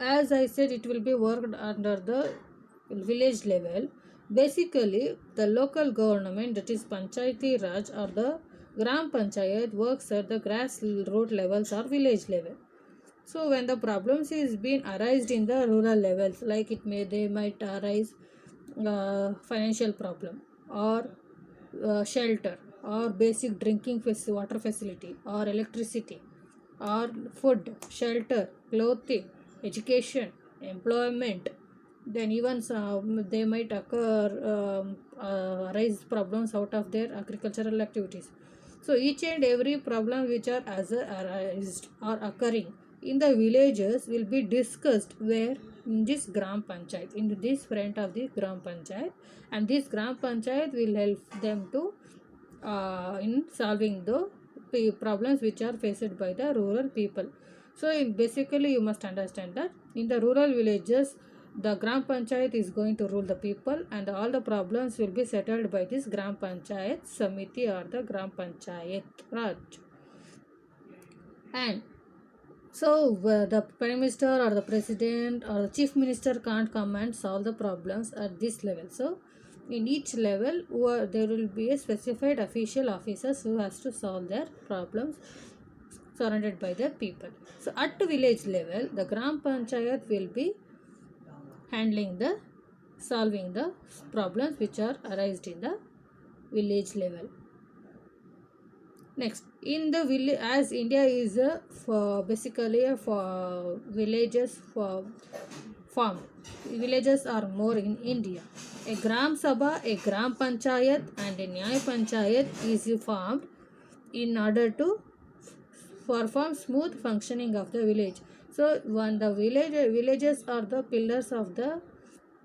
as I said, it will be worked under the village level. Basically, the local government, that is Panchayati Raj or the Gram Panchayat, works at the grassroots levels or village level. So when the problems is being arised in the rural levels, like they might arise financial problem, or shelter, or basic drinking water facility, or electricity, or food, shelter, clothing, education, employment. Then even they might arise problems out of their agricultural activities. So each and every problem which are as arised or occurring in the villages will be discussed where in this Gram Panchayat, in this front of the Gram Panchayat, and this Gram Panchayat will help them to in solving the problems which are faced by the rural people. So basically you must understand that in the rural villages the Gram Panchayat is going to rule the people, and all the problems will be settled by this Gram Panchayat Samiti or the Gram Panchayat Raj. And so the Prime Minister or the President or the Chief Minister can't come and solve the problems at this level. So in each level there will be a specified official officers who has to solve their problems surrounded by the people. So at the village level, the Gram Panchayat will be handling the solving the problems which are arised in the village level. Next, in the village, as India is basically for villages for farm, villages are more in India. A Gram Sabha, a Gram Panchayat, and a Nyay Panchayat is formed in order to perform smooth functioning of the village. So when the villages are the pillars of the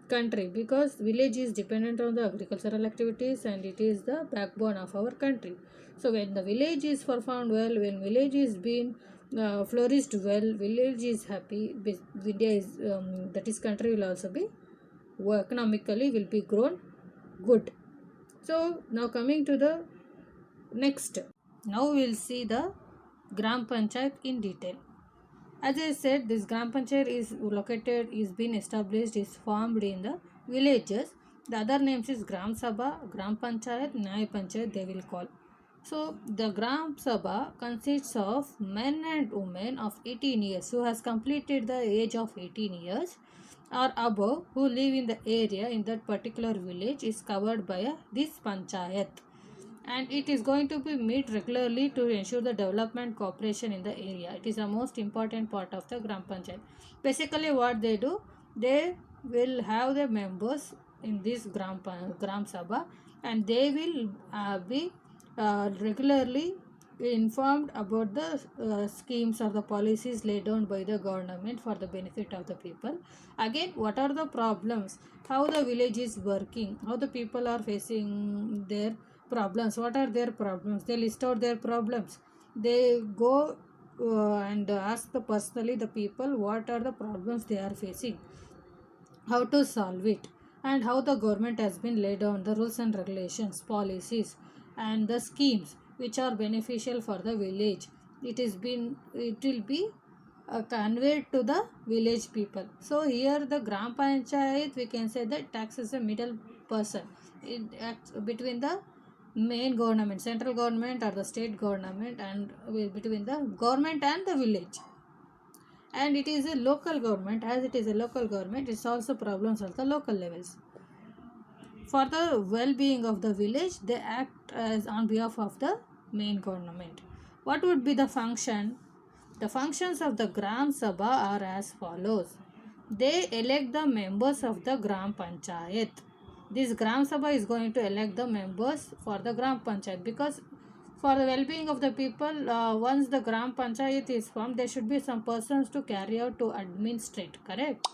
country, because village is dependent on the agricultural activities and it is the backbone of our country. So when the village is performed well, when village is being flourished well, village is happy, India is that is country will also be economically will be grown good. So now coming to the next, now we will see the Gram Panchayat in detail. As I said, this Gram Panchayat is located, is been established, is formed in the villages. The other names is Gram Sabha, Gram Panchayat, Nyay Panchayat they will call. So the Gram Sabha consists of men and women of 18 years who has completed the age of 18 years or above, who live in the area in that particular village, is covered by this Panchayat, and it is going to be meet regularly to ensure the development cooperation in the area. It is the most important part of the Gram Panchayat. Basically what they do, they will have the members in this Gram Sabha, and they will be regularly informed about the schemes or the policies laid down by the government for the benefit of the people. Again, what are the problems, how the village is working, how the people are facing their problems, what are their problems, they list out their problems. They go and ask the personally the people what are the problems they are facing, how to solve it, and how the government has been laid down the rules and regulations, policies, and the schemes which are beneficial for the village. It will be conveyed to the village people. So here the Gram Panchayat, we can say that tax is a middle person. It acts between the main government, central government or the state government, and between the government and the village. And it is a local government. As it is a local government, it solves the problems at the local levels. For the well-being of the village, they act as on behalf of the main government. What would be the function? The functions of the Gram Sabha are as follows. They elect the members of the Gram Panchayat. This Gram Sabha is going to elect the members for the Gram Panchayat, because for the well-being of the people, once the Gram Panchayat is formed, there should be some persons to carry out to administrate, correct?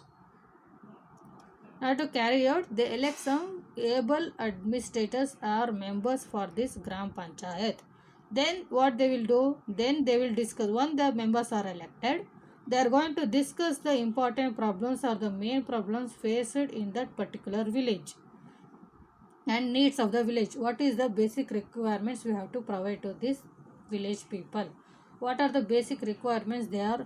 Now to carry out, they elect some able administrators or members for this Gram Panchayat. Then what they will do, then they will discuss, once the members are elected, they are going to discuss the important problems or the main problems faced in that particular village and needs of the village. What is the basic requirements we have to provide to this village people, what are the basic requirements they are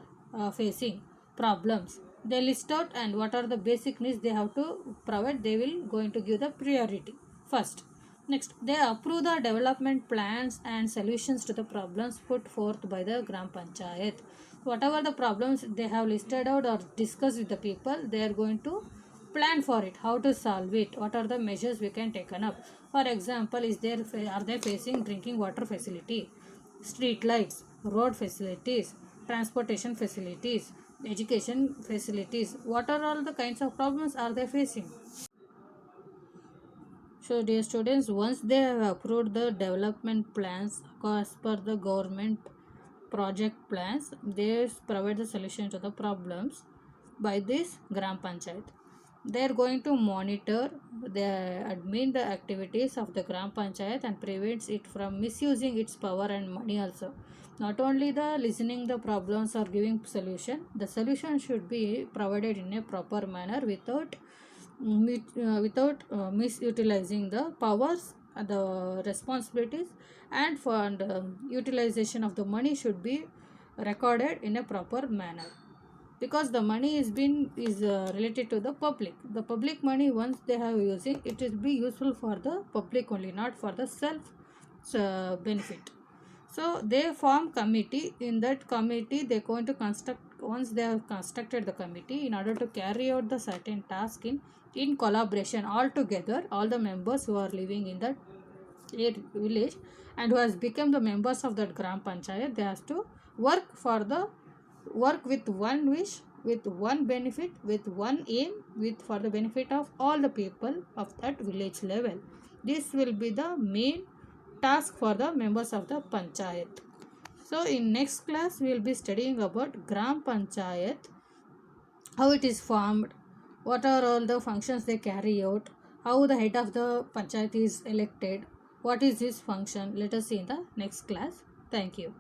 facing, problems. They list out and what are the basic needs they have to provide. They will going to give the priority first. Next, they approve the development plans and solutions to the problems put forth by the Gram Panchayat. Whatever the problems they have listed out or discussed with the people, they are going to plan for it, how to solve it, what are the measures we can take up. For example, are they facing drinking water facility, street lights, road facilities, transportation facilities, education facilities, what are all the kinds of problems are they facing. So, dear students, once they have approved the development plans as per the government project plans, they provide the solution to the problems by this Gram Panchayat. They are going to monitor, they admin the activities of the Gram Panchayat and prevents it from misusing its power and money also. Not only the listening the problems or giving solution, the solution should be provided in a proper manner without misutilizing the powers, the responsibilities, and for the utilization of the money should be recorded in a proper manner, because the money is related to the public money. Once they have using it, will be useful for the public only, not for the self benefit. So they form committee. In that committee they are going to construct, once they have constructed the committee, in order to carry out the certain task in collaboration all together, all the members who are living in that village and who has become the members of that Gram Panchayat, they have to work with one wish, with one benefit, with one aim, with for the benefit of all the people of that village level. This will be the main task for the members of the Panchayat. So in next class we will be studying about Gram Panchayat, how it is formed, what are all the functions they carry out, how the head of the Panchayat is elected, what is this function. Let us see in the next class. Thank you.